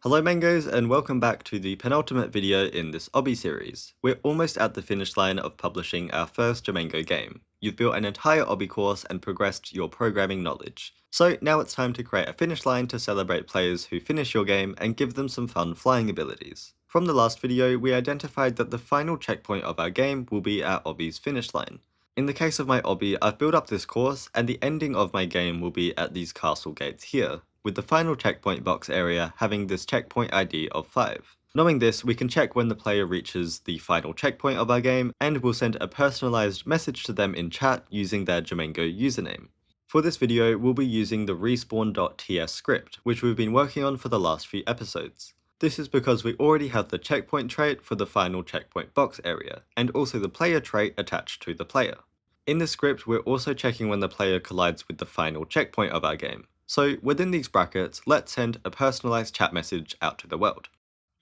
Hello Mangoes and welcome back to the penultimate video in this Obby series. We're almost at the finish line of publishing our first Jamango game. You've built an entire Obby course and progressed your programming knowledge. So now it's time to create a finish line to celebrate players who finish your game and give them some fun flying abilities. From the last video, we identified that the final checkpoint of our game will be our Obby's finish line. In the case of my Obby, I've built up this course and the ending of my game will be at these castle gates here, with the final checkpoint box area having this checkpoint ID of 5. Knowing this, we can check when the player reaches the final checkpoint of our game, and we'll send a personalized message to them in chat using their Jamango username. For this video, we'll be using the respawn.ts script, which we've been working on for the last few episodes. This is because we already have the checkpoint trait for the final checkpoint box area, and also the player trait attached to the player. In this script, we're also checking when the player collides with the final checkpoint of our game. So within these brackets, let's send a personalized chat message out to the world.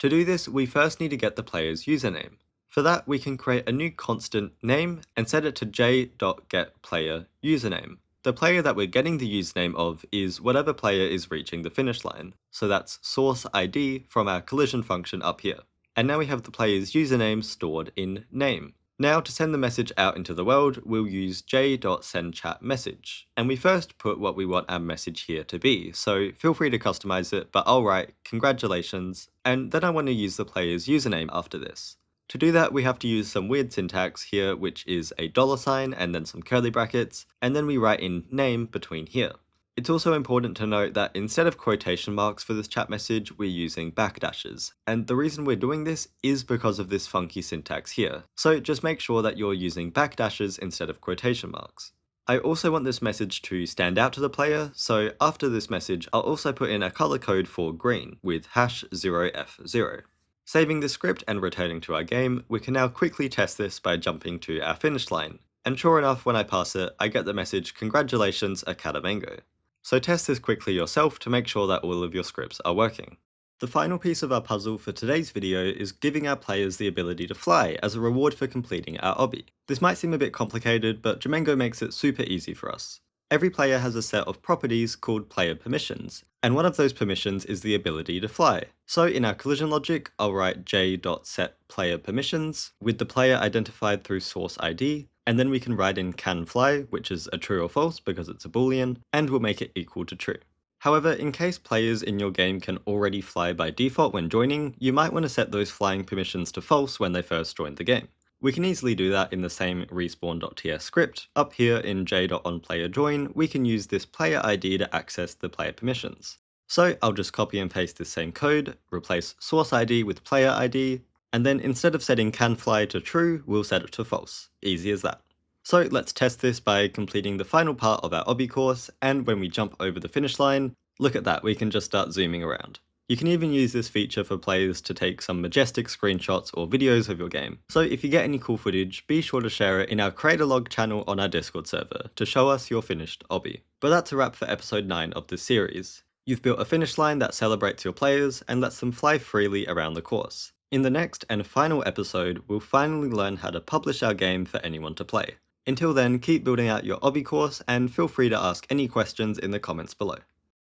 To do this, we first need to get the player's username. For that, we can create a new constant name and set it to j.getPlayerUsername. The player that we're getting the username of is whatever player is reaching the finish line. So that's source ID from our collision function up here. And now we have the player's username stored in name. Now to send the message out into the world, we'll use j.sendChatMessage. And we first put what we want our message here to be, so feel free to customize it, but I'll write congratulations, and then I want to use the player's username after this. To do that, we have to use some weird syntax here, which is a $sign and then some curly brackets, and then we write in name between here. It's also important to note that instead of quotation marks for this chat message, we're using backdashes. And the reason we're doing this is because of this funky syntax here. So just make sure that you're using backdashes instead of quotation marks. I also want this message to stand out to the player, so after this message, I'll also put in a color code for green with #0f0. Saving the script and returning to our game, we can now quickly test this by jumping to our finish line. And sure enough, when I pass it, I get the message, "Congratulations, a Jamango." So test this quickly yourself to make sure that all of your scripts are working. The final piece of our puzzle for today's video is giving our players the ability to fly as a reward for completing our obby. This might seem a bit complicated, but Jamango makes it super easy for us. Every player has a set of properties called player permissions, and one of those permissions is the ability to fly. So in our collision logic, I'll write j.setPlayerPermissions with the player identified through source ID, and then we can write in canFly, which is a true or false because it's a boolean, and we'll make it equal to true. However, in case players in your game can already fly by default when joining, you might want to set those flying permissions to false when they first joined the game. We can easily do that in the same respawn.ts script. Up here in j.onPlayerJoin, we can use this player ID to access the player permissions. So I'll just copy and paste this same code, replace source ID with player ID, and then instead of setting canFly to true, we'll set it to false. Easy as that. So let's test this by completing the final part of our obby course, and when we jump over the finish line, look at that, we can just start zooming around. You can even use this feature for players to take some majestic screenshots or videos of your game. So if you get any cool footage, be sure to share it in our Creator Log channel on our Discord server to show us your finished obby. But that's a wrap for episode 9 of this series. You've built a finish line that celebrates your players and lets them fly freely around the course. In the next and final episode, we'll finally learn how to publish our game for anyone to play. Until then, keep building out your obby course and feel free to ask any questions in the comments below.